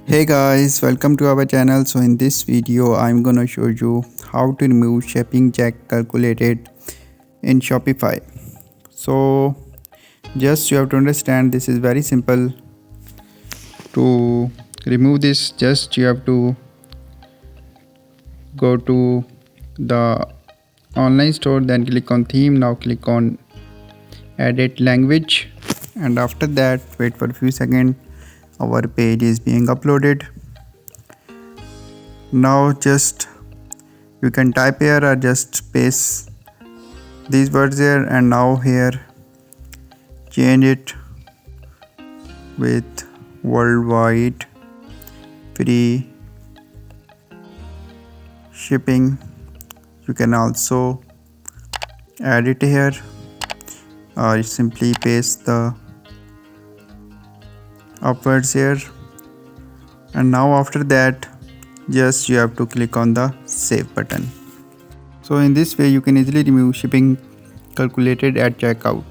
Hey guys, welcome to our channel. So in this video I'm gonna show you how to remove shipping check calculated in Shopify. So just you have to understand this is very simple. To remove this, just you have to go to the online store, then click on theme. Now click on edit language, and after that wait for a few seconds. Our page is being uploaded. Now just you can type here or just paste these words here, and now here change it with worldwide free shipping. You can also add it here or simply paste the upwards here, and now after that just you have to click on the save button. So in this way you can easily remove shipping calculated at checkout.